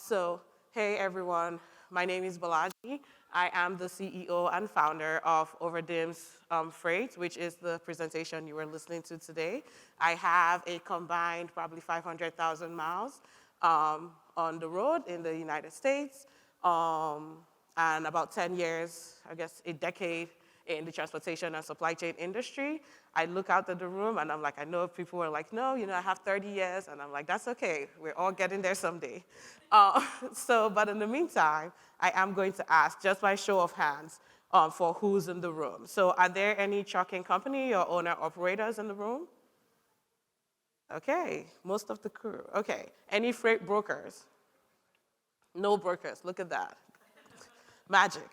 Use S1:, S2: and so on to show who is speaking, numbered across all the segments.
S1: Hey everyone, my name is Balaji. I am the CEO and founder of Overdims Freight, which is the presentation you were listening to today. I have a combined probably 500,000 miles on the road in the United States, and about 10 years, I guess a decade in the transportation and supply chain industry. I look out at the room and I'm like, I know people are like, no, I have 30 years. And I'm like, that's okay. We're all getting there someday. But in the meantime, I am going to ask, just by show of hands, for who's in the room. So are there any trucking company or owner-operators in the room? Okay, most of the crew. Okay, any freight brokers? No brokers, look at that. Magic.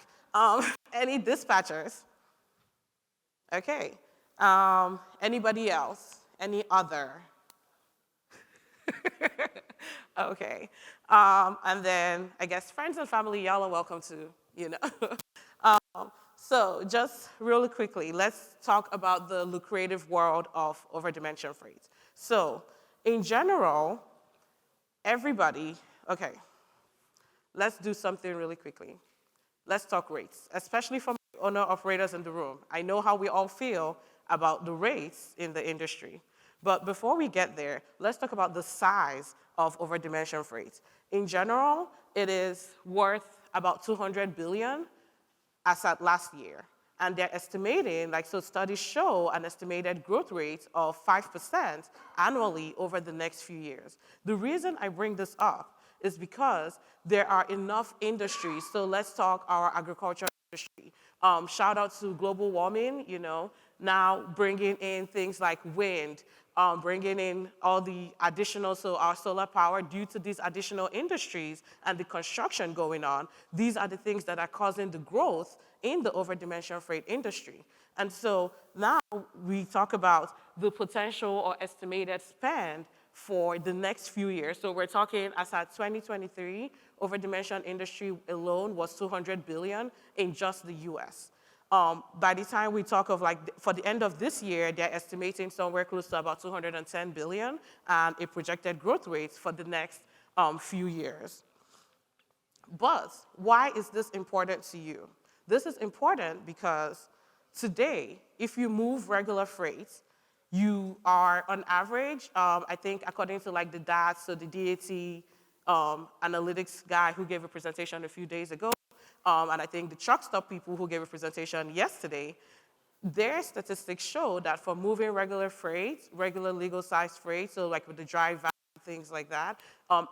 S1: Any dispatchers? Okay. Anybody else? Any other? Okay. And then I guess friends and family, y'all are welcome to, So just really quickly, let's talk about the lucrative world of overdimension freight. So in general, everybody, okay, let's do something really quickly. Let's talk rates, especially for owner-operators in the room. I know how we all feel about the rates in the industry. But before we get there, let's talk about the size of overdimension freight. In general, it is worth about $200 billion as at last year. And they're estimating, so studies show an estimated growth rate of 5% annually over the next few years. The reason I bring this up is because there are enough industries. So let's talk our agriculture industry. Shout out to global warming, now bringing in things like wind, bringing in all the additional, so our solar power due to these additional industries and the construction going on. These are the things that are causing the growth in the overdimension freight industry. And so now we talk about the potential or estimated spend for the next few years. So we're talking as at 2023, overdimension industry alone was $200 billion in just the US. By the time we talk of for the end of this year, they're estimating somewhere close to about $210 billion and a projected growth rate for the next few years. But why is this important to you? This is important because today, if you move regular freight, you are on average, I think according to the DAT, so the DAT analytics guy who gave a presentation a few days ago, and I think the truck stop people who gave a presentation yesterday, their statistics show that for moving regular freight, regular legal size freight, so with the dry van, things like that,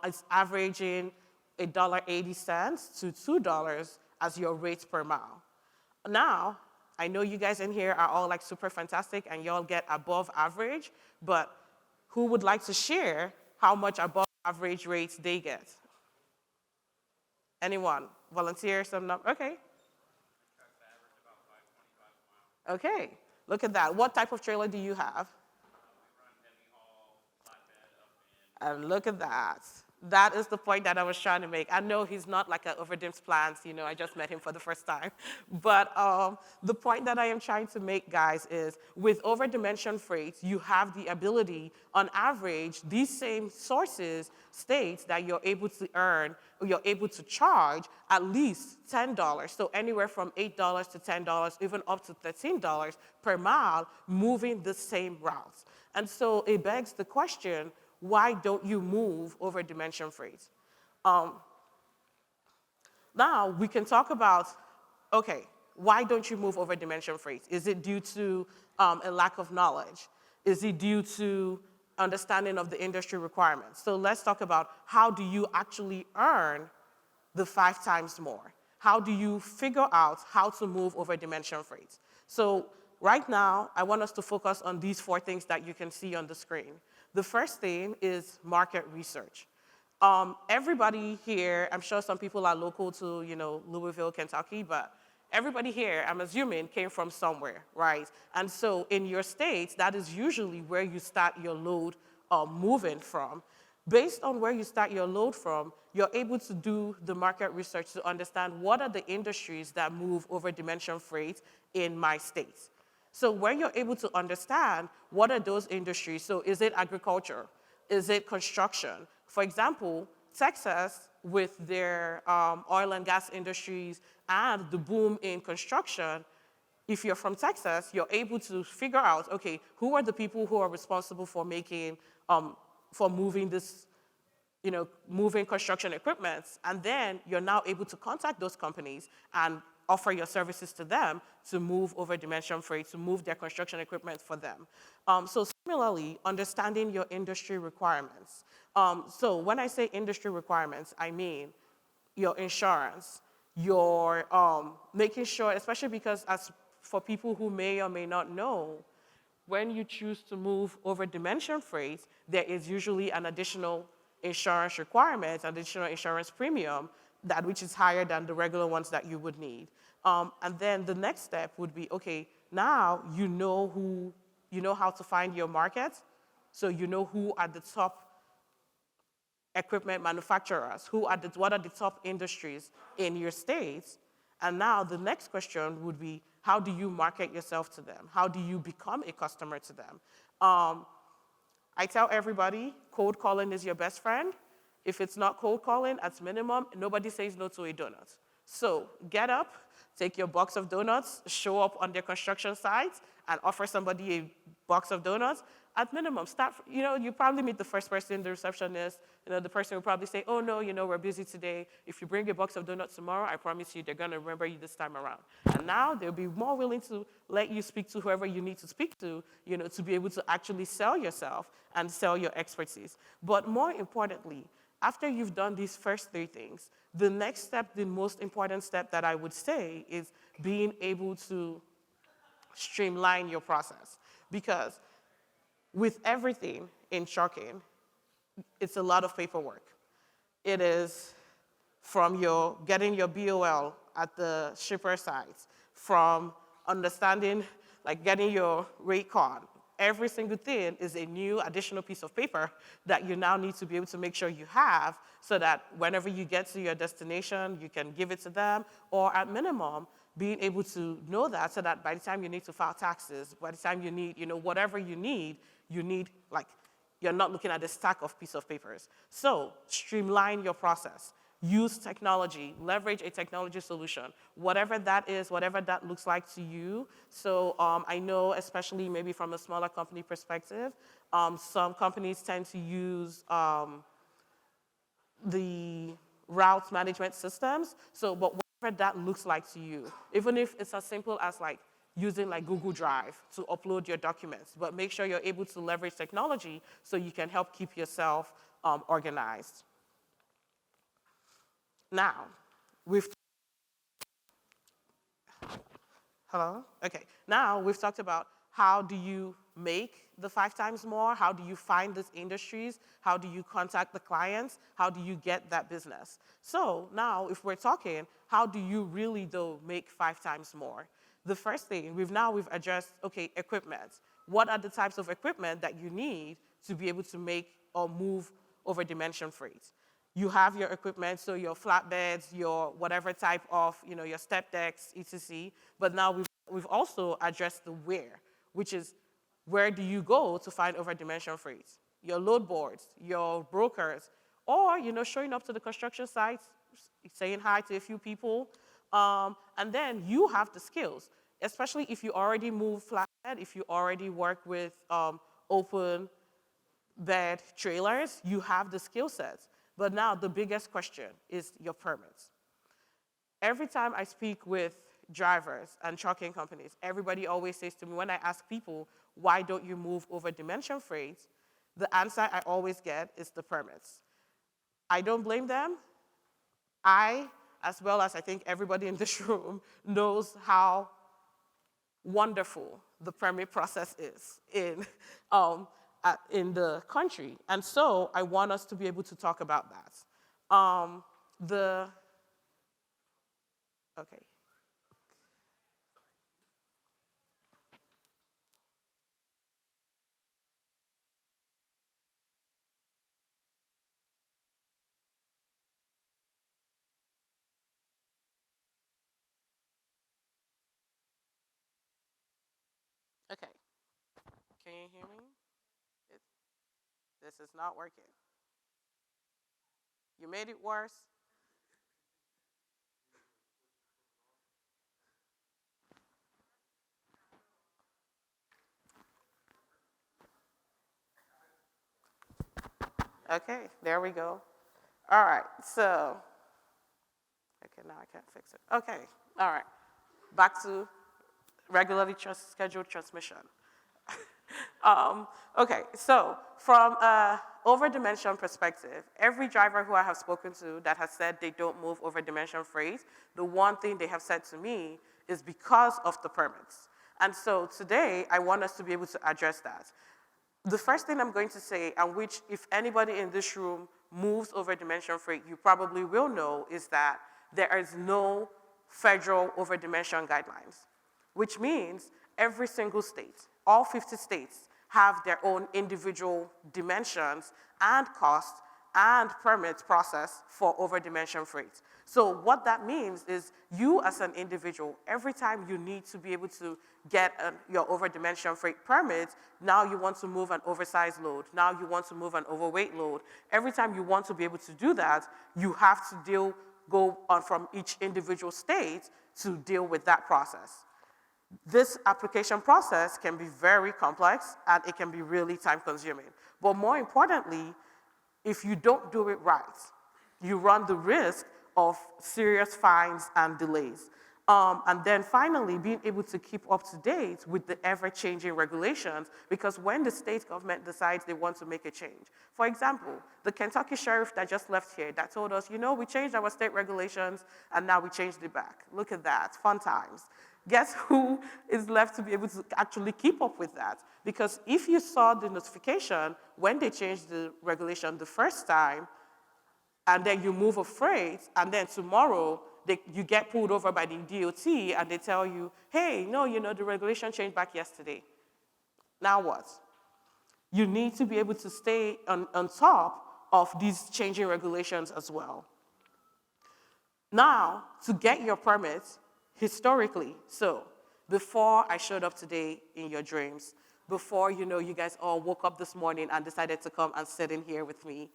S1: it's averaging $1.80 to $2 as your rate per mile. Now, I know you guys in here are all super fantastic and y'all get above average, but who would like to share how much above average rates they get? Anyone? Volunteer some number? Okay. Okay, look at that. What type of trailer do you have? And look at that. That is the point that I was trying to make. I know he's not like an Overdims plans, I just met him for the first time. But the point that I am trying to make, guys, is with overdimension freight, you have the ability, on average, these same sources states that you're able to earn, or you're able to charge at least $10. So anywhere from $8 to $10, even up to $13 per mile, moving the same routes. And so it begs the question, why don't you move overdimension freight? Now, we can talk about, okay, why don't you move overdimension freight? Is it due to a lack of knowledge? Is it due to understanding of the industry requirements? So let's talk about how do you actually earn the 5 times more? How do you figure out how to move overdimension freight? So right now, I want us to focus on these 4 things that you can see on the screen. The first thing is market research. Everybody here, I'm sure some people are local to, Louisville, Kentucky, but everybody here, I'm assuming, came from somewhere, right? And so in your state, that is usually where you start your load moving from. Based on where you start your load from, you're able to do the market research to understand what are the industries that move overdimension freight in my state. So where you're able to understand what are those industries, so is it agriculture? Is it construction? For example, Texas with their oil and gas industries and the boom in construction, if you're from Texas, you're able to figure out, okay, who are the people who are responsible for making, for moving this, moving construction equipment, and then you're now able to contact those companies and offer your services to them to move over dimension freight, to move their construction equipment for them. So similarly, understanding your industry requirements. So when I say industry requirements, I mean your insurance, your making sure, especially because as for people who may or may not know, when you choose to move over dimension freight, there is usually an additional insurance requirement, additional insurance premium, that which is higher than the regular ones that you would need. And then the next step would be, okay, now you know how to find your market, so you know who are the top equipment manufacturers, what are the top industries in your states, and now the next question would be, how do you market yourself to them? How do you become a customer to them? I tell everybody, cold calling is your best friend. If it's not cold calling, at minimum, nobody says no to a donut. So get up, take your box of donuts, show up on their construction sites, and offer somebody a box of donuts. At minimum, start, you probably meet the first person, the receptionist, the person will probably say, oh no, we're busy today. If you bring a box of donuts tomorrow, I promise you they're gonna remember you this time around. And now they'll be more willing to let you speak to whoever you need to speak to be able to actually sell yourself and sell your expertise. But more importantly, after you've done these first three things, the next step, the most important step that I would say is being able to streamline your process. Because with everything in trucking, it's a lot of paperwork. It is from getting your BOL at the shipper sites, from understanding, like getting your rate card. Every single thing is a new additional piece of paper that you now need to be able to make sure you have so that whenever you get to your destination, you can give it to them, or at minimum, being able to know that so that by the time you need to file taxes, by the time you need, whatever you need, like, you're not looking at a stack of piece of papers. So streamline your process. Use technology, leverage a technology solution, whatever that is, whatever that looks like to you. So I know, especially maybe from a smaller company perspective, some companies tend to use the route management systems. So, but whatever that looks like to you, even if it's as simple as like using like Google Drive to upload your documents, but make sure you're able to leverage technology so you can help keep yourself organized. Now, hello? Okay, now we've talked about how do you make the 5 times more, how do you find these industries, how do you contact the clients, how do you get that business. So now if we're talking, how do you really though make 5 times more? The first thing, we've addressed, okay, equipment. What are the types of equipment that you need to be able to make or move over dimension freight? You have your equipment, so your flatbeds, your whatever type of, your step decks, etc. But now we've also addressed the where, which is where do you go to find over dimension freight? Your load boards, your brokers, or, showing up to the construction sites, saying hi to a few people, and then you have the skills, especially if you already move flatbed, if you already work with open bed trailers, you have the skill sets. But now the biggest question is your permits. Every time I speak with drivers and trucking companies, everybody always says to me, when I ask people, why don't you move over dimension freight? The answer I always get is the permits. I don't blame them. I, as well as I think everybody in this room, knows how wonderful the permit process is in the country. And so I want us to be able to talk about that. Okay. Okay. Can you hear me? It, this is not working. You made it worse. Okay, there we go. All right, so, okay, now I can't fix it. Okay, all right. Back to regularly scheduled transmission. Okay, so from a overdimension perspective, every driver who I have spoken to that has said they don't move overdimension freight, the one thing they have said to me is because of the permits. And so today, I want us to be able to address that. The first thing I'm going to say, and which if anybody in this room moves overdimension freight, you probably will know, is that there is no federal overdimension guidelines, which means every single state, all 50 states, have their own individual dimensions and costs and permits process for overdimension freight. So what that means is you as an individual, every time you need to be able to get your overdimension freight permit, now you want to move an oversized load, now you want to move an overweight load. Every time you want to be able to do that, you have to go on from each individual state to deal with that process. This application process can be very complex and it can be really time consuming. But more importantly, if you don't do it right, you run the risk of serious fines and delays. And then finally, being able to keep up to date with the ever-changing regulations, because when the state government decides they want to make a change. For example, the Kentucky sheriff that just left here that told us, you know, we changed our state regulations and now we changed it back. Look at that, fun times. Guess who is left to be able to actually keep up with that? Because if you saw the notification when they changed the regulation the first time, and then you move a freight, and then tomorrow you get pulled over by the DOT, and they tell you, hey, no, you know, the regulation changed back yesterday. Now what? You need to be able to stay on top of these changing regulations as well. Now, to get your permits, historically, so before I showed up today in your dreams, before you guys all woke up this morning and decided to come and sit in here with me,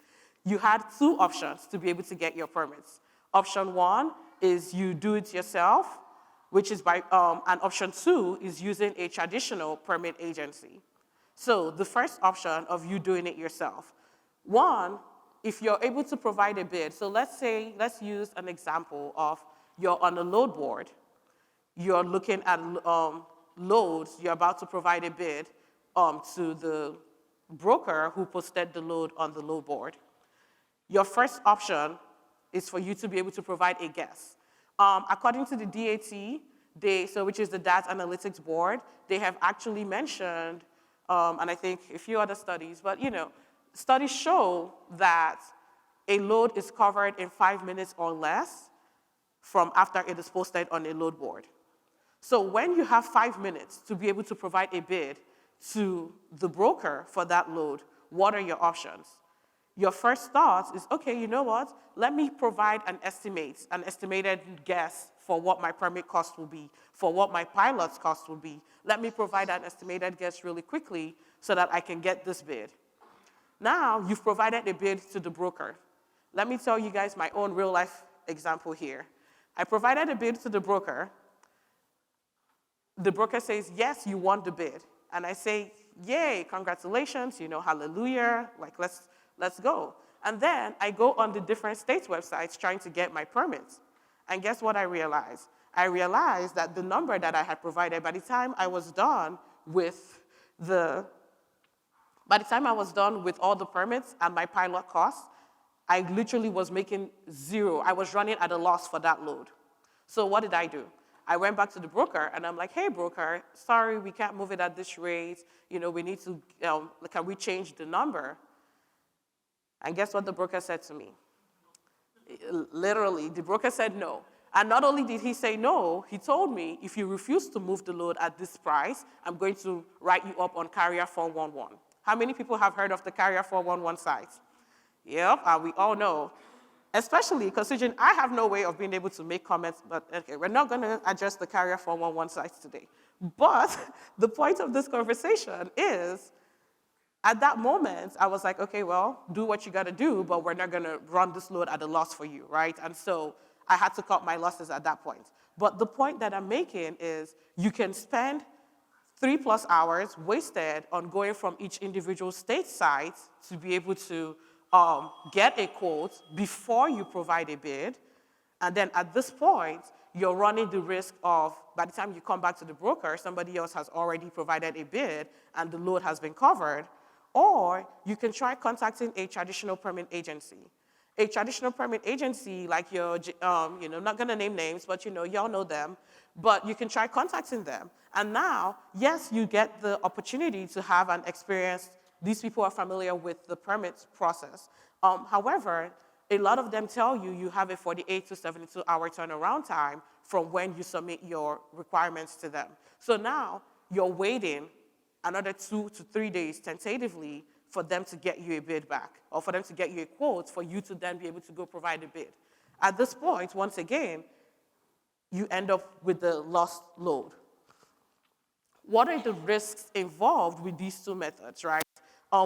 S1: you had two options to be able to get your permits. Option one is you do it yourself, which is and option two is using a traditional permit agency. So the first option of you doing it yourself. One, if you're able to provide a bid, so let's use an example of you're on a load board, you're looking at loads, you're about to provide a bid to the broker who posted the load on the load board. Your first option is for you to be able to provide a guess. According to the DAT, which is the Data Analytics Board, they have actually mentioned, and I think a few other studies, but studies show that a load is covered in 5 minutes or less from after it is posted on a load board. So when you have 5 minutes to be able to provide a bid to the broker for that load, what are your options? Your first thought is, okay, you know what? Let me provide an estimated guess for what my permit cost will be, for what my pilot's cost will be. Let me provide an estimated guess really quickly so that I can get this bid. Now, you've provided a bid to the broker. Let me tell you guys my own real-life example here. I provided a bid to the broker. The broker says, yes, you won the bid. And I say, yay, congratulations, hallelujah, like let's go. And then I go on the different states' websites trying to get my permits. And guess what I realized? I realized that the number that I had provided, by the time I was done with all the permits and my pilot costs, I literally was making zero. I was running at a loss for that load. So what did I do? I went back to the broker, and I'm like, hey, broker, sorry, we can't move it at this rate. We need to, can we change the number? And guess what the broker said to me? Literally, the broker said no. And not only did he say no, he told me, if you refuse to move the load at this price, I'm going to write you up on Carrier 411. How many people have heard of the Carrier 411 site? Yep, we all know. Especially considering I have no way of being able to make comments, but okay, we're not going to address the Carrier 411 site today. But the point of this conversation is, at that moment, I was like, okay, well, do what you got to do, but we're not going to run this load at a loss for you, right? And so I had to cut my losses at that point. But the point that I'm making is you can spend 3+ hours wasted on going from each individual state site to be able to get a quote before you provide a bid. And then at this point, you're running the risk of, by the time you come back to the broker, somebody else has already provided a bid and the load has been covered. Or you can try contacting a traditional permit agency. A traditional permit agency, like your, not gonna name names, but y'all know them, but you can try contacting them. And now, yes, you get the opportunity to have an experience. These people are familiar with the permit process. However, a lot of them tell you you have a 48 to 72 hour turnaround time from when you submit your requirements to them. So now you're waiting another 2 to 3 days tentatively for them to get you a bid back, or for them to get you a quote for you to then be able to go provide a bid. At this point, once again, you end up with the lost load. What are the risks involved with these two methods, right?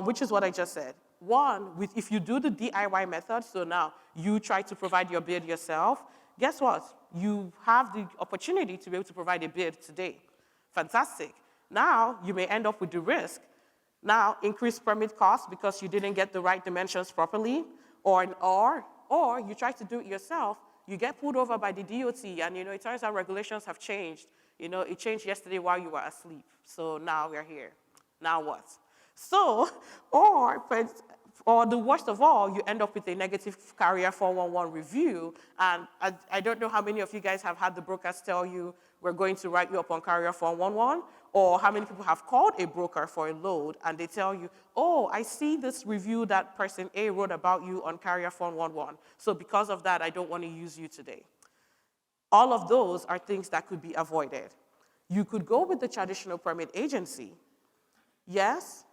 S1: Which is what I just said. One, if you do the DIY method, so now you try to provide your bid yourself, guess what? You have the opportunity to be able to provide a bid today. Fantastic. Now, you may end up with the risk. Now, increased permit costs because you didn't get the right dimensions properly, or you try to do it yourself, you get pulled over by the DOT, and it turns out regulations have changed. It changed yesterday while you were asleep, so now we're here. Now what? So, or the worst of all, you end up with a negative Carrier 411 review, and I don't know how many of you guys have had the brokers tell you, we're going to write you up on Carrier 411, or how many people have called a broker for a load, and they tell you, oh, I see this review that person A wrote about you on Carrier 411, so because of that, I don't want to use you today. All of those are things that could be avoided. You could go with the traditional permit agency. Yes,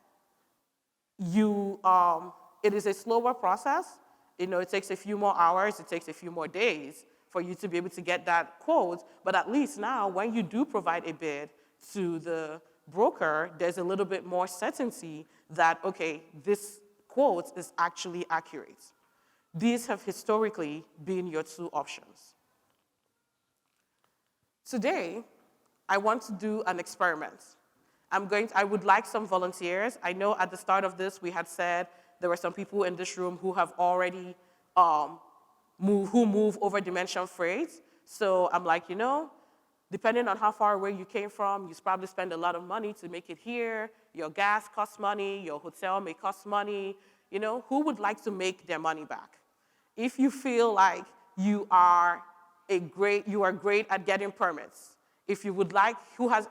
S1: it is a slower process. It takes a few more hours, it takes a few more days for you to be able to get that quote, but at least now, when you do provide a bid to the broker, there's a little bit more certainty that, okay, this quote is actually accurate. These have historically been your two options. Today, I want to do an experiment. I would like some volunteers. I know at the start of this, we had said there were some people in this room who have already move Overdimension Freight. So I'm like, depending on how far away you came from, you probably spend a lot of money to make it here. Your gas costs money. Your hotel may cost money. Who would like to make their money back? If you feel like you are great at getting permits, if you would like, who has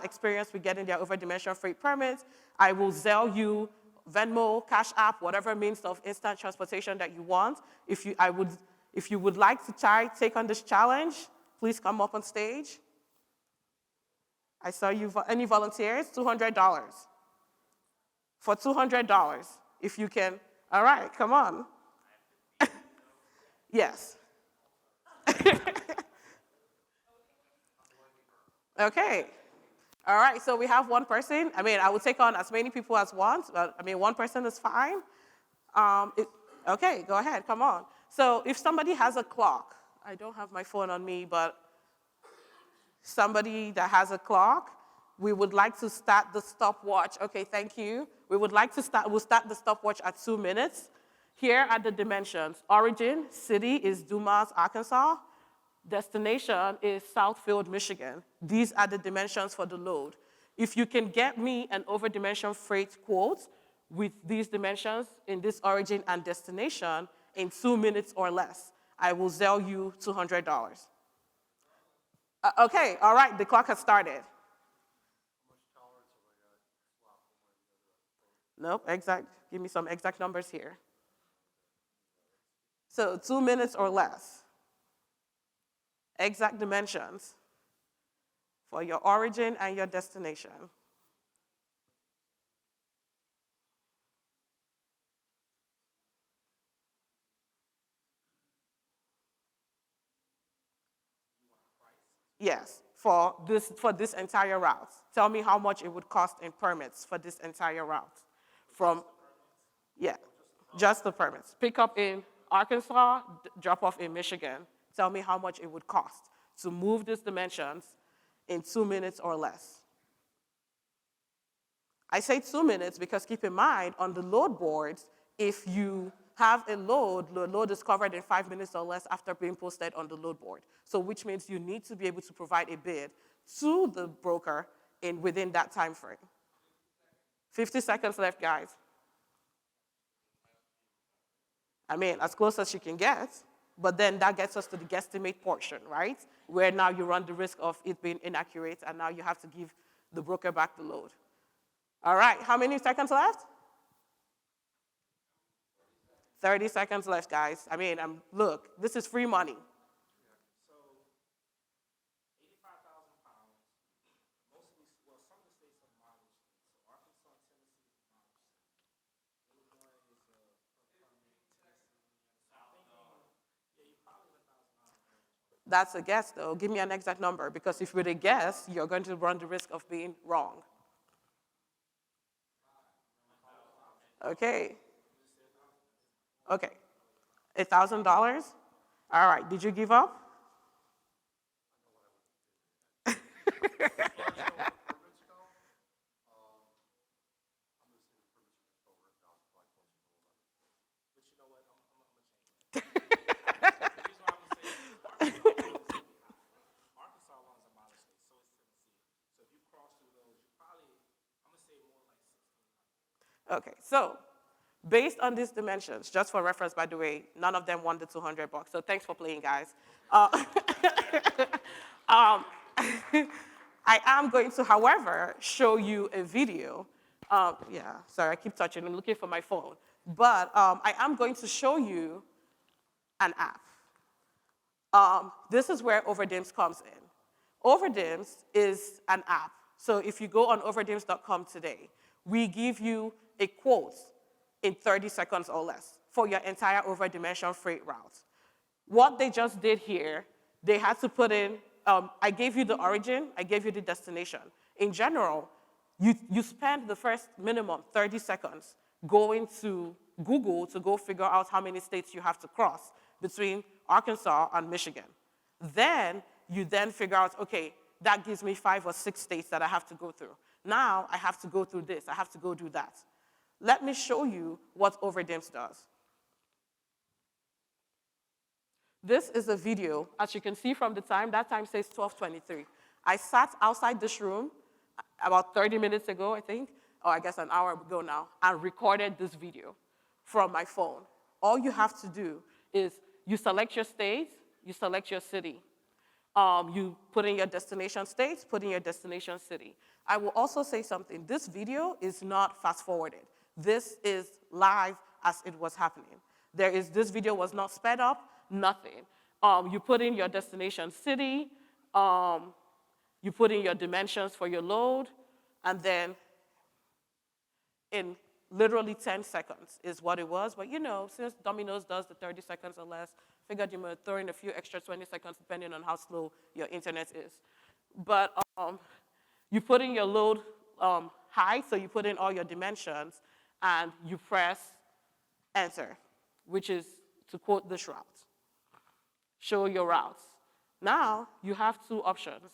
S1: experience with getting their Overdimension Freight permits, I will Zelle you, Venmo, Cash App, whatever means of instant transportation that you want. If you would like to take on this challenge, please come up on stage. I saw you. Any volunteers? $200. For $200, if you can. All right, come on. Yes. Okay. All right, so we have one person. I would take on as many people as once, but one person is fine. Okay, go ahead, come on. So if somebody has a clock, I don't have my phone on me, but somebody that has a clock, we would like to start the stopwatch. Okay, thank you. We'll start the stopwatch at 2 minutes. Here are the dimensions. Origin, city is Dumas, Arkansas. Destination is Southfield, Michigan. These are the dimensions for the load. If you can get me an Overdimension Freight quote with these dimensions in this origin and destination in 2 minutes or less, I will Zelle you $200. Okay, all right, the clock has started. Nope, give me some exact numbers here. So 2 minutes or less. Exact dimensions for your origin and your destination. Yes, for this entire route. Tell me how much it would cost in permits for this entire route. Just the permits. Pick up in Arkansas, drop off in Michigan. Tell me how much it would cost to move these dimensions in 2 minutes or less. I say 2 minutes because keep in mind, on the load boards, if you have a load, the load is covered in 5 minutes or less after being posted on the load board. So which means you need to be able to provide a bid to the broker within that time frame. 50 seconds left, guys. I mean, as close as you can get, but then that gets us to the guesstimate portion, right? Where now you run the risk of it being inaccurate, and now you have to give the broker back the load. All right, how many seconds left? 30 seconds left, guys. I mean, look, this is free money.
S2: So, 85,000 pounds, mostly, well, some of the states are moderate states. So, Arkansas, Tennessee is moderate state. Illinois is a permanent, Tennessee, yeah, you probably $1,000.
S1: That's a guess, though. Give me an exact number, because if with a guess, you're going to run the risk of being wrong. Okay. Okay. $1,000? All right. Did you give up? Okay, so based on these dimensions, just for reference, by the way, none of them won the $200, so thanks for playing, guys. I am going to, however, show you a video. Yeah, sorry, I keep touching, I'm looking for my phone. But I am going to show you an app. This is where Overdims comes in. Overdims is an app. So if you go on overdims.com today, we give you a quote in 30 seconds or less for your entire Overdimension Freight route. What they just did here, they had to put in, I gave you the origin, I gave you the destination. In general, you spend the first minimum 30 seconds going to Google to go figure out how many states you have to cross between Arkansas and Michigan. Then you then figure out, okay, that gives me 5 or 6 states that I have to go through. Now I have to go through this, I have to go do that. Let me show you what Overdims does. This is a video. As you can see from the time, that time says 12:23. I sat outside this room about 30 minutes ago, I think, or I guess an hour ago now, and recorded this video from my phone. All you have to do is you select your state, you select your city. You put in your destination state, put in your destination city. I will also say something. This video is not fast-forwarded. This is live as it was happening. This video was not sped up, nothing. You put in your destination city, you put in your dimensions for your load, and then in literally 10 seconds is what it was. But you know, since Domino's does the 30 seconds or less, figured you might throw in a few extra 20 seconds depending on how slow your internet is. But you put in your load height, so you put in all your dimensions, and you press enter, which is to quote this route. Show your routes. Now you have 2 options.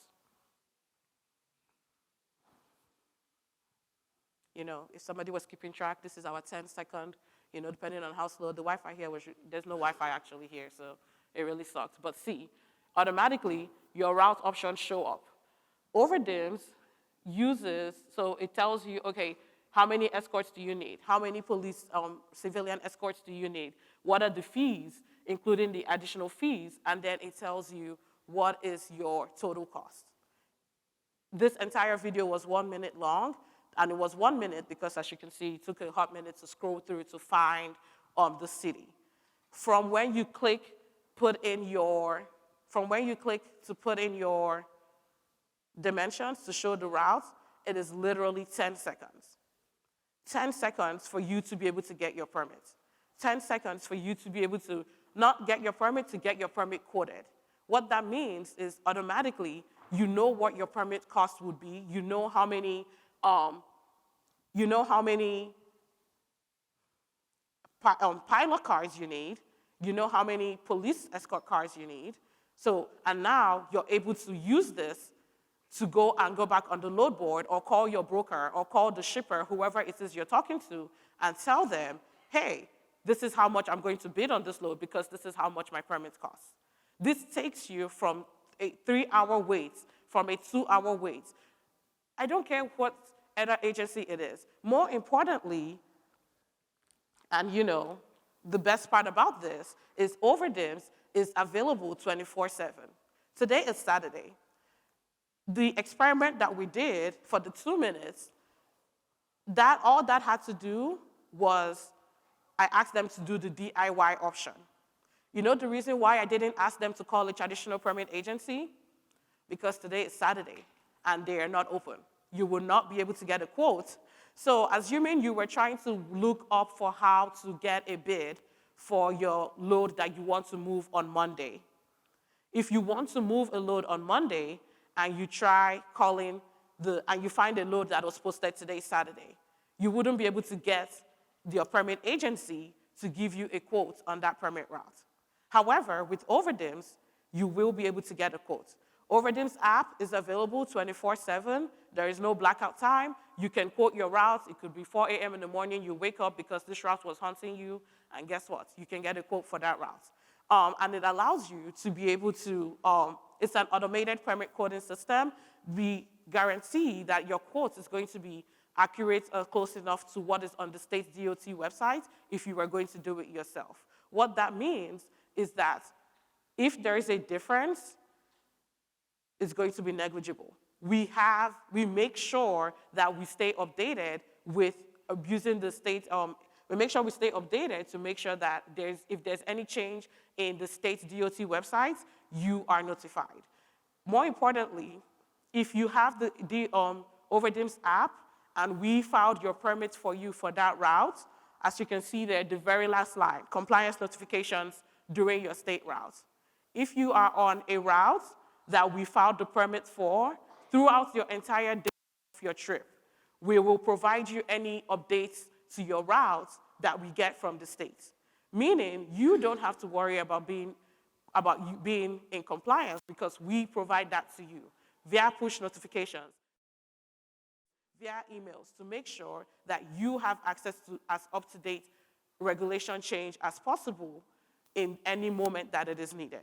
S1: You know, if somebody was keeping track, this is our 10-second, you know, depending on how slow the Wi-Fi here was, there's no Wi-Fi actually here, so it really sucked. But see, automatically, your route options show up. Overdims uses, so it tells you, okay, how many escorts do you need? How many police, civilian escorts do you need? What are the fees, including the additional fees? And then it tells you what is your total cost. This entire video was 1 minute long, and it was 1 minute because, as you can see, it took a hot minute to scroll through to find the city. From when you click to put in your dimensions to show the route, it is literally 10 seconds. 10 seconds for you to be able to get your permit. 10 seconds for you to be able to not get your permit, to get your permit quoted. What that means is automatically you know what your permit cost would be. You know how many pilot cars you need. You know how many police escort cars you need. So, and now you're able to use this to go back on the load board or call your broker or call the shipper, whoever it is you're talking to, and tell them, hey, this is how much I'm going to bid on this load because this is how much my permit costs. This takes you from a 3-hour wait, from a 2-hour wait. I don't care what other agency it is. More importantly, and the best part about this is Overdims is available 24/7. Today is Saturday. The experiment that we did for the 2 minutes, all that had to do was I asked them to do the DIY option. You know the reason why I didn't ask them to call a traditional permit agency? Because today is Saturday and they are not open. You will not be able to get a quote. So assuming you were trying to look up for how to get a bid for your load that you want to move on Monday. If you want to move a load on Monday and you try calling and you find a load that was posted today, Saturday, you wouldn't be able to get your permit agency to give you a quote on that permit route. However, with Overdims, you will be able to get a quote. Overdims app is available 24/7. There is no blackout time. You can quote your routes. It could be 4 a.m. in the morning. You wake up because this route was haunting you, and guess what? You can get a quote for that route. And it allows you to be able to, it's an automated permit quoting system. We guarantee that your quote is going to be accurate or close enough to what is on the state DOT website if you are going to do it yourself. What that means is that if there is a difference, it's going to be negligible. We make sure that we stay updated with using the state, we make sure we stay updated to make sure that if there's any change in the state's DOT websites, you are notified. More importantly, if you have the Overdims app and we filed your permit for you for that route, as you can see there, the very last line, compliance notifications during your state route. If you are on a route that we filed the permit for, throughout your entire day of your trip, we will provide you any updates to your route that we get from the state. Meaning, you don't have to worry about you being in compliance because we provide that to you via push notifications, via emails to make sure that you have access to as up-to-date regulation change as possible in any moment that it is needed.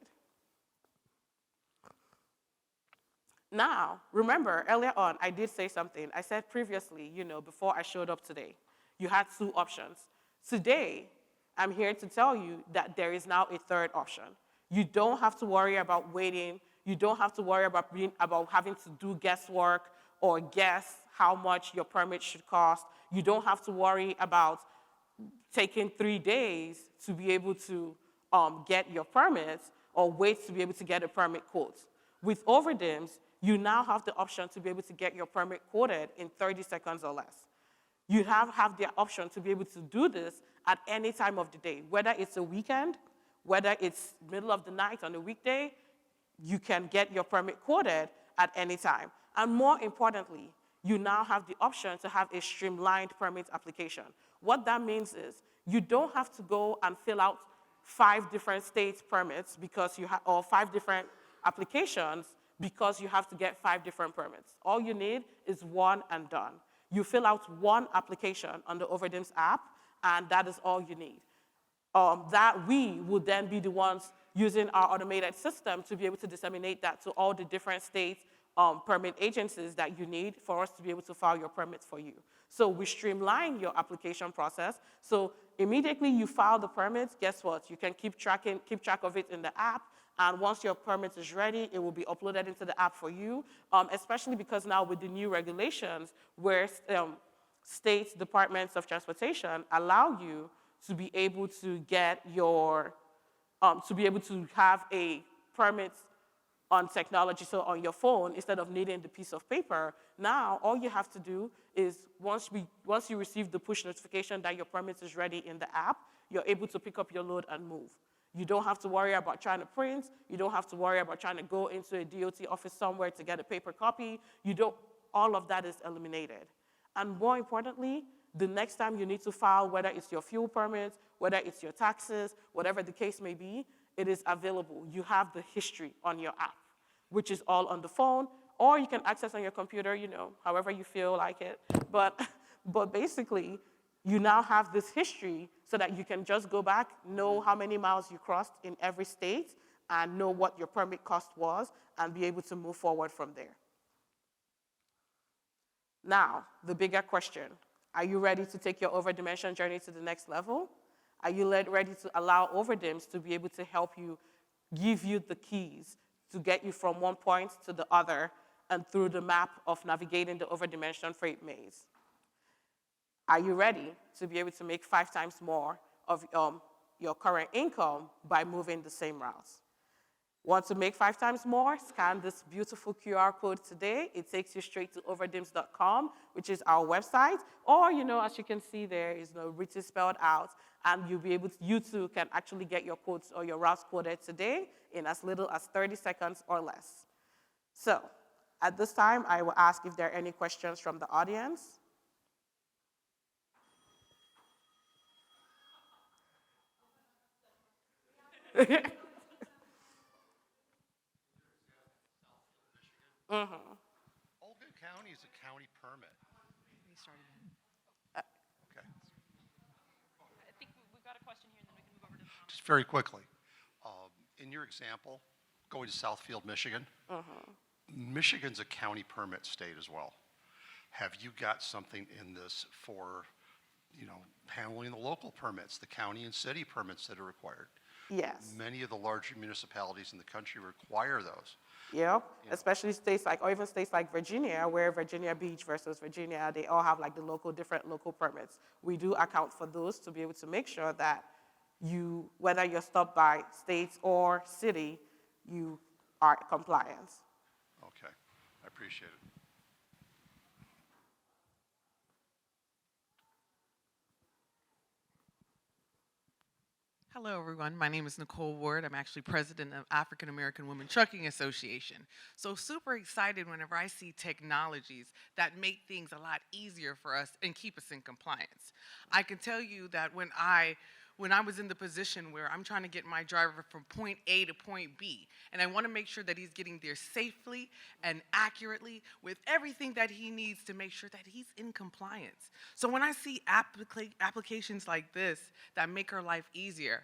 S1: Now, remember, earlier on, I did say something. I said previously, before I showed up today, you had 2 options. Today, I'm here to tell you that there is now a third option. You don't have to worry about waiting. You don't have to worry about having to do guesswork or guess how much your permit should cost. You don't have to worry about taking 3 days to be able to get your permits or wait to be able to get a permit quote. With Overdims, you now have the option to be able to get your permit quoted in 30 seconds or less. You have the option to be able to do this at any time of the day, whether it's a weekend, whether it's middle of the night on a weekday, you can get your permit quoted at any time. And more importantly, you now have the option to have a streamlined permit application. What that means is you don't have to go and fill out 5 different state permits or 5 different applications because you have to get 5 different permits. All you need is one and done. You fill out one application on the Overdims app, and that is all you need. That we would then be the ones using our automated system to be able to disseminate that to all the different state permit agencies that you need for us to be able to file your permits for you. So we streamline your application process. So immediately you file the permits, guess what? You can keep track of it in the app. And once your permit is ready, it will be uploaded into the app for you, especially because now with the new regulations where state departments of transportation allow you to be able to get to be able to have a permit on technology, so on your phone, instead of needing the piece of paper. Now, all you have to do is once you receive the push notification that your permit is ready in the app, you're able to pick up your load and move. You don't have to worry about trying to print. You don't have to worry about trying to go into a DOT office somewhere to get a paper copy. All of that is eliminated. And more importantly, the next time you need to file, whether it's your fuel permits, whether it's your taxes, whatever the case may be, it is available. You have the history on your app, which is all on the phone, or you can access on your computer, however you feel like it. But basically, you now have this history so that you can just go back, know how many miles you crossed in every state, and know what your permit cost was, and be able to move forward from there. Now, the bigger question, are you ready to take your overdimension journey to the next level? Are you ready to allow Overdims to be able to help you, give you the keys to get you from one point to the other and through the map of navigating the overdimension freight maze? Are you ready to be able to make 5 times more of your current income by moving the same routes? Want to make 5 times more? Scan this beautiful QR code today. It takes you straight to overdims.com, which is our website. Or, as you can see there, is written spelled out, and you'll be able to, you too can actually get your quotes or your routes quoted today in as little as 30 seconds or less. So, at this time, I will ask if there are any questions from the audience.
S3: Oldham County is a county permit.
S4: We started in.
S3: Okay.
S4: I think we've got a question here, and then we can move over to the comments.
S3: Just very quickly, in your example, going to Southfield, Michigan, Michigan's a county permit state as well. Have you got something in this for, handling the local permits, the county and city permits that are required?
S1: Yes.
S3: Many of the larger municipalities in the country require those.
S1: Yep, especially states like, or even states like Virginia, where Virginia Beach versus Virginia, they all have like the different local permits. We do account for those to be able to make sure that you, whether you're stopped by states or city, you are compliant.
S3: Okay, I appreciate it.
S5: Hello, everyone. My name is Nicole Ward. I'm actually president of African American Women Trucking Association. So super excited whenever I see technologies that make things a lot easier for us and keep us in compliance. I can tell you that when I was in the position where I'm trying to get my driver from point A to point B, and I want to make sure that he's getting there safely and accurately with everything that he needs to make sure that he's in compliance. So when I see applications like this that make our life easier,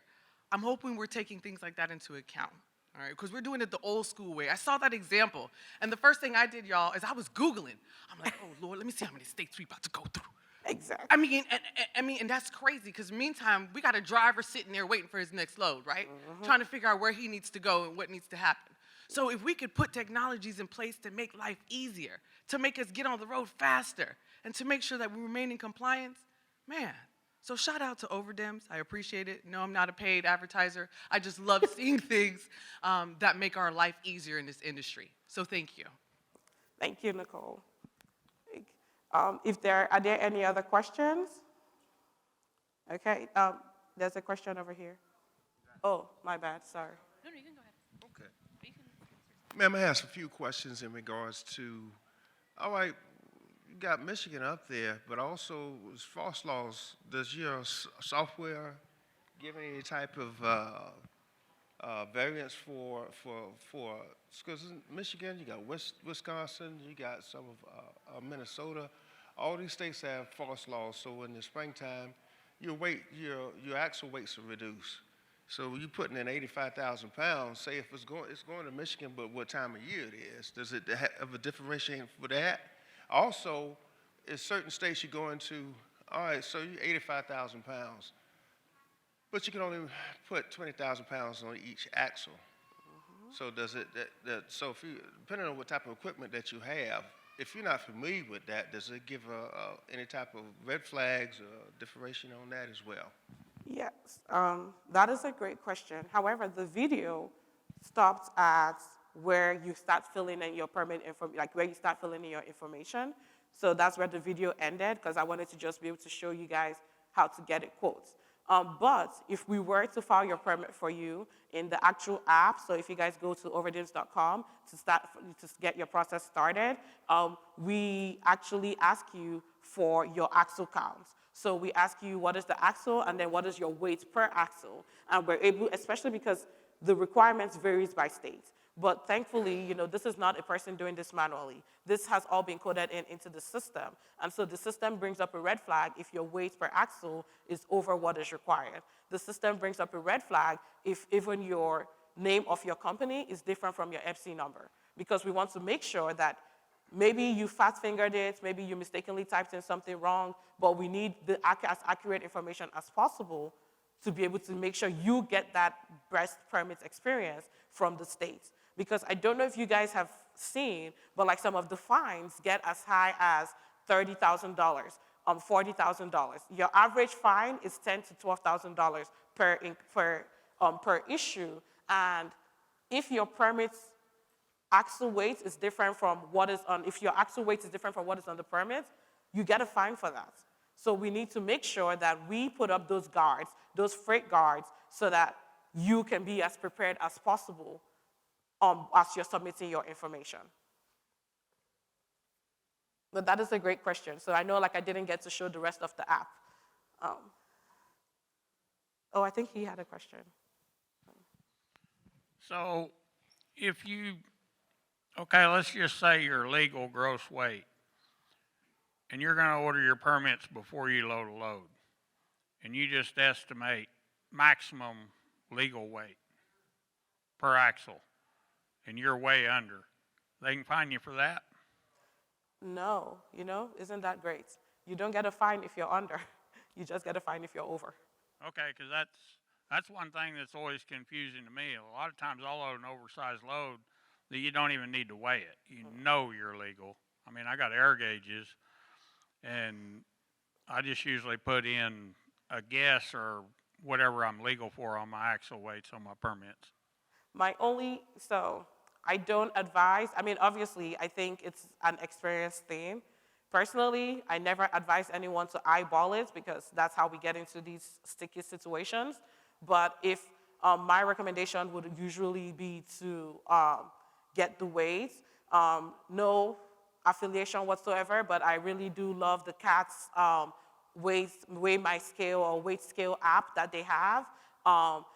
S5: I'm hoping we're taking things like that into account. All right, because we're doing it the old school way. I saw that example, and the first thing I did, y'all, is I was Googling. I'm like, oh, Lord, let me see how many states we about to go through.
S1: Exactly.
S5: I mean, and that's crazy because meantime, we got a driver sitting there waiting for his next load, right? Trying to figure out where he needs to go and what needs to happen. So if we could put technologies in place to make life easier, to make us get on the road faster, and to make sure that we remain in compliance, man. So shout out to Overdims. I appreciate it. No, I'm not a paid advertiser. I just love seeing things that make our life easier in this industry. So thank you.
S1: Thank you, Nicole. Are there any other questions? Okay, there's a question over here. Oh, my bad, sorry.
S4: No, you can go ahead.
S2: Okay.
S4: You can-
S2: Ma'am, I have a few questions in regards to, all right, you got Michigan up there, but also as false laws, does your software give any type of variance for, because in Michigan, you got Wisconsin, you got some of Minnesota. All these states have false laws, so in the springtime, your axle weights are reduced. So you putting in 85,000 pounds, say if it's going to Michigan, but what time of year it is, does it have a differentiation for that? Also, in certain states you go into, all right, so you're 85,000 pounds, but you can only put 20,000 pounds on each axle. So does it, so if you, depending on what type of equipment that you have, if you're not familiar with that, does it give any type of red flags or differentiation on that as well?
S1: Yes, that is a great question. However, the video stopped at where you start filling in your permit like where you start filling in your information. So that's where the video ended, because I wanted to just be able to show you guys how to get it quotes. But if we were to file your permit for you in the actual app, so if you guys go to overdims.com to get your process started, we actually ask you for your axle counts. So we ask you what is the axle and then what is your weight per axle. And we're able, especially because the requirements varies by state, But thankfully, this is not a person doing this manually. This has all been coded into the system. And so the system brings up a red flag if your weight per axle is over what is required. The system brings up a red flag if even your name of your company is different from your FC number. Because we want to make sure that maybe you fat-fingered it, maybe you mistakenly typed in something wrong, but we need as accurate information as possible to be able to make sure you get that breast permit experience from the states. Because I don't know if you guys have seen, but like some of the fines get as high as $30,000, $40,000. Your average fine is $10,000 to $12,000 per issue, and if your permit's axle weight is different from what is on, if your axle weight is different from what is on the permit, you get a fine for that. So we need to make sure that we put up those guards, those freight guards, so that you can be as prepared as possible as you're submitting your information. But that is a great question. So I know I didn't get to show the rest of the app. I think he had a question.
S6: So if you, okay, let's just say your legal gross weight, and you're going to order your permits before you load a load, and you just estimate maximum legal weight per axle, and you're way under, they can fine you for that?
S1: No, isn't that great? You don't get a fine if you're under. You just get a fine if you're over.
S6: Okay, because that's one thing that's always confusing to me. A lot of times I'll load an oversized load that you don't even need to weigh it. You know you're legal. I mean, I got air gauges, and I just usually put in a guess or whatever I'm legal for on my axle weights on my permits.
S1: So I don't advise, obviously, I think it's an experience thing. Personally, I never advise anyone to eyeball it because that's how we get into these sticky situations. But if my recommendation would usually be to get the weight, no affiliation whatsoever, but I really do love the CAT's Weigh My Scale or Weight Scale app that they have,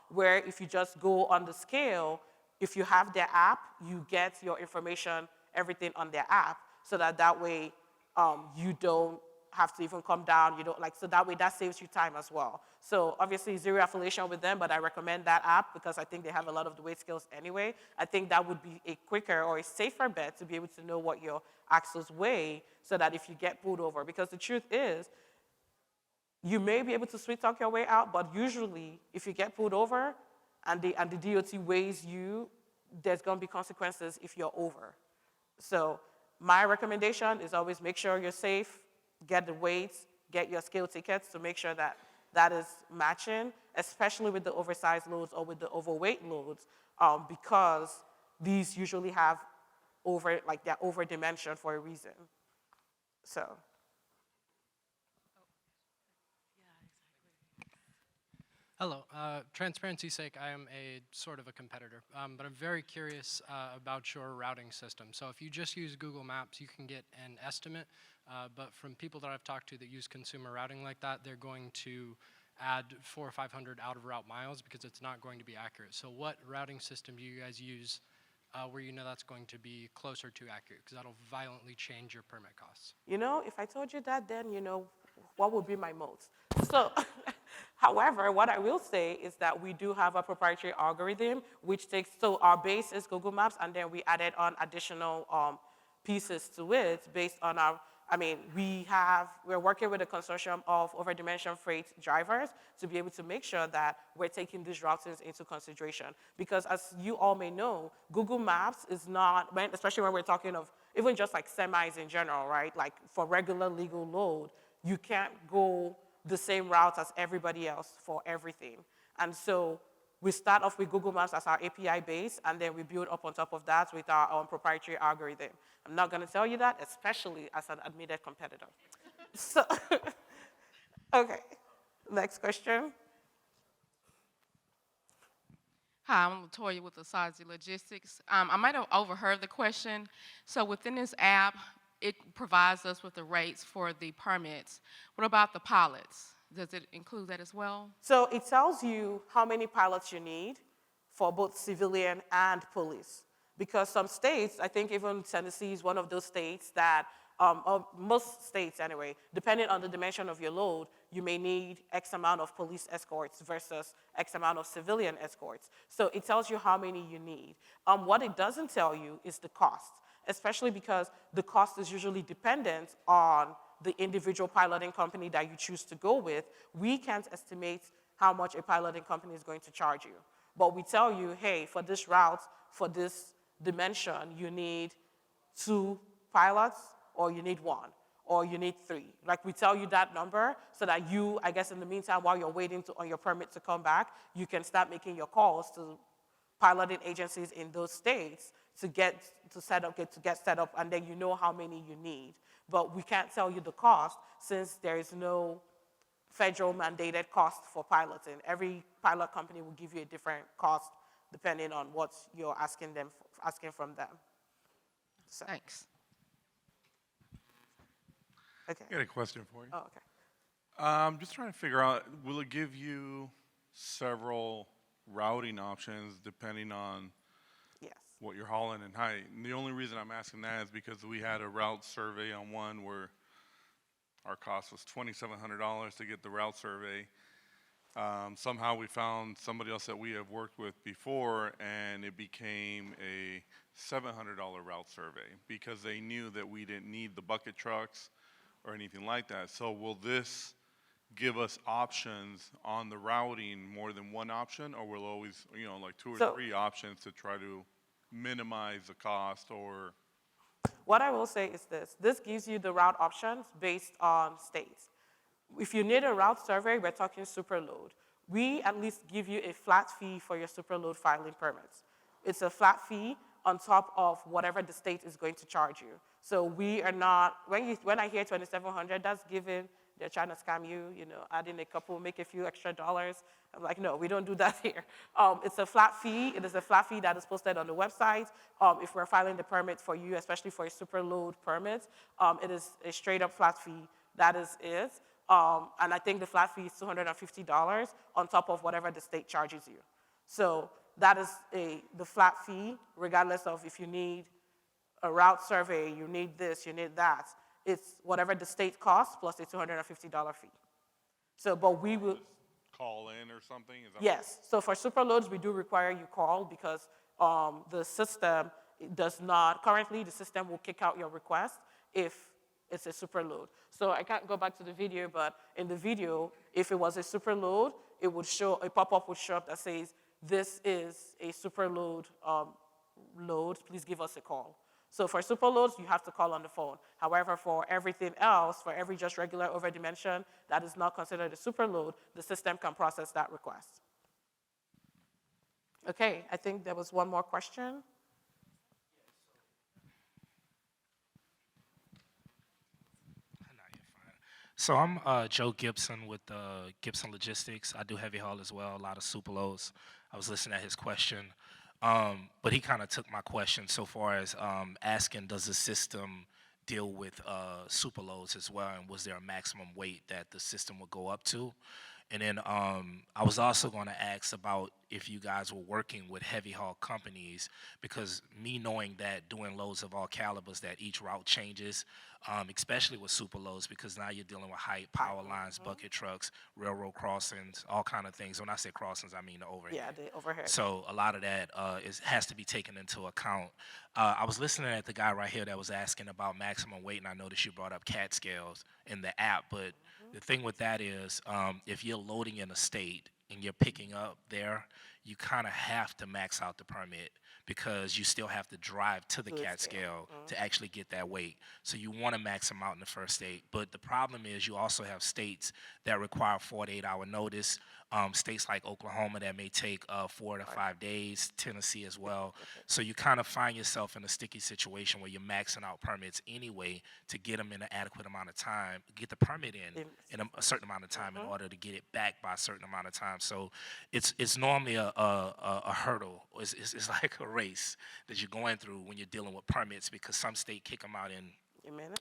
S1: where if you just go on the scale, if you have their app, you get your information, everything on their app, so that way you don't have to even come down, so that way that saves you time as well. So obviously zero affiliation with them, but I recommend that app because I think they have a lot of the weight scales anyway. I think that would be a quicker or a safer bet to be able to know what your axles weigh so that if you get pulled over, because the truth is, you may be able to sweet talk your way out, but usually if you get pulled over and the DOT weighs you, there's going to be consequences if you're over. So my recommendation is always make sure you're safe, get the weights, get your scale tickets to make sure that that is matching, especially with the oversized loads or with the overweight loads, because these usually have they're overdimensioned for a reason. So.
S7: Hello. Transparency's sake, I am a sort of a competitor, but I'm very curious about your routing system. So if you just use Google Maps, you can get an estimate, but from people that I've talked to that use consumer routing like that, they're going to add 400 or 500 out-of-route miles because it's not going to be accurate. So what routing system do you guys use where you know that's going to be closer to accurate? Because that'll violently change your permit costs.
S1: If I told you that, then what would be my moat? So, however, what I will say is that we do have a proprietary algorithm, which so our base is Google Maps, and then we added on additional pieces to it based on we're working with a consortium of Overdimension Freight drivers to be able to make sure that we're taking these routings into consideration. Because as you all may know, Google Maps is not, especially when we're talking of even just like semis in general, right? Like for regular legal load, you can't go the same route as everybody else for everything. And so we start off with Google Maps as our API base, and then we build up on top of that with our own proprietary algorithm. I'm not going to tell you that, especially as an admitted competitor. So, okay, next question.
S8: Hi, I'm Latoya with Oversize Logistics. I might have overheard the question. So within this app, it provides us with the rates for the permits. What about the pilots? Does it include that as well?
S1: So it tells you how many pilots you need for both civilian and police. Because some states, I think even Tennessee is one of those states that, or most states anyway, depending on the dimension of your load, you may need X amount of police escorts versus X amount of civilian escorts. So it tells you how many you need. What it doesn't tell you is the cost, especially because the cost is usually dependent on the individual piloting company that you choose to go with. We can't estimate how much a piloting company is going to charge you. But we tell you, hey, for this route, for this dimension, you need 2 pilots, or you need 1, or you need 3. Like, we tell you that number so that you, I guess in the meantime, while you're waiting on your permit to come back, you can start making your calls to piloting agencies in those states to get set up, and then you know how many you need. But we can't tell you the cost since there is no federal mandated cost for piloting. Every pilot company will give you a different cost depending on what you're asking from them. So,
S8: Thanks.
S1: okay.
S9: I got a question for you.
S1: Oh, okay.
S9: I'm just trying to figure out, will it give you several routing options depending on
S1: Yes.
S9: what you're hauling and height? And the only reason I'm asking that is because we had a route survey on one where our cost was $2,700 to get the route survey. Somehow we found somebody else that we have worked with before, and it became a $700 route survey because they knew that we didn't need the bucket trucks or anything like that. So will this give us options on the routing, more than one option, or will always, like 2 or 3 options to try to minimize the cost? Or
S1: What I will say is this. This gives you the route options based on states. If you need a route survey, we're talking superload. We at least give you a flat fee for your superload filing permits. It's a flat fee on top of whatever the state is going to charge you. So we are not, when I hear $2,700, that's given, they're trying to scam you, add in a couple, make a few extra dollars. I'm like, no, we don't do that here. It's a flat fee. It is a flat fee that is posted on the website. If we're filing the permit for you, especially for a superload permit, it is a straight up flat fee. That is it. And I think the flat fee is $250 on top of whatever the state charges you. So that is the flat fee, regardless of if you need a route survey, you need this, you need that. It's whatever the state costs plus a $250 fee. So, but we will
S9: call in or something? Is that
S1: yes. So for superloads, we do require you call because the system does not, currently the system will kick out your request if it's a superload. So I can't go back to the video, but in the video, if it was a superload, it would show, a pop-up would show up that says, this is a superload load, please give us a call. So for superloads, you have to call on the phone. However, for everything else, for every just regular overdimension that is not considered a superload, the system can process that request. Okay, I think there was one more question.
S2: So I'm Joe Gibson with Gibson Logistics. I do heavy haul as well, a lot of superloads. I was listening at his question, but he kind of took my question so far as asking, does the system deal with superloads as well, and was there a maximum weight that the system would go up to? And then I was also going to ask about if you guys were working with heavy haul companies, because me knowing that doing loads of all calibers, that each route changes, especially with super loads, because now you're dealing with height, power lines, bucket trucks, railroad crossings, all kind of things. When I say crossings, I mean the overhead.
S1: Yeah, the overhead.
S2: So a lot of that has to be taken into account. I was listening at the guy right here that was asking about maximum weight, and I noticed you brought up CAT scales in the app, but the thing with that is if you're loading in a state and you're picking up there, you kind of have to max out the permit because you still have to drive to the CAT scale to actually get that weight. So you want to max them out in the first state. But the problem is you also have states that require 48-hour notice. States like Oklahoma that may take 4 to 5 days, Tennessee as well. So you kind of find yourself in a sticky situation where you're maxing out permits anyway to get them in an adequate amount of time, get the permit in a certain amount of time in order to get it back by a certain amount of time. So it's normally a hurdle. It's like a race that you're going through when you're dealing with permits, because some state kick them out in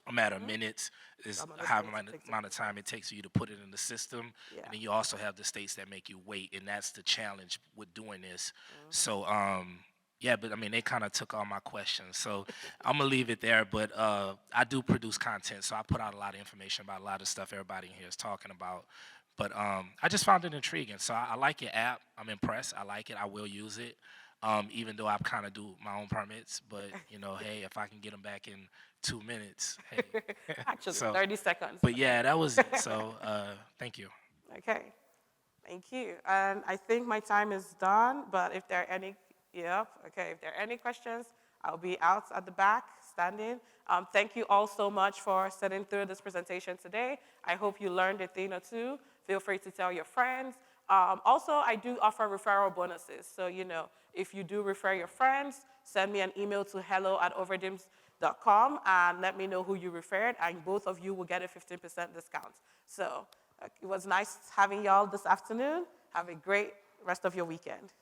S2: a matter of minutes is how amount of time it takes for you to put it in the system. And then you also have the states that make you wait, and that's the challenge with doing this. So
S10: Yeah, but I mean, they kind of took all my questions. So I'm going to leave it there. But I do produce content, so I put out a lot of information about a lot of stuff everybody in here is talking about. But I just found it intriguing. So I like your app. I'm impressed. I like it. I will use it, even though I kind of do my own permits. But, you know, hey, if I can get them back in 2 minutes, hey.
S1: Actually,
S10: So,
S1: 30 seconds.
S10: But, yeah, that was it. So thank you.
S1: Okay, thank you. And I think my time is done, but if there are any, if there are any questions, I'll be out at the back, standing. Thank you all so much for sitting through this presentation today. I hope you learned a thing or two. Feel free to tell your friends. Also, I do offer referral bonuses. So, you know, if you do refer your friends, send me an email to hello@overdims.com and let me know who you referred, and both of you will get a 15% discount. So it was nice having y'all this afternoon. Have a great rest of your weekend.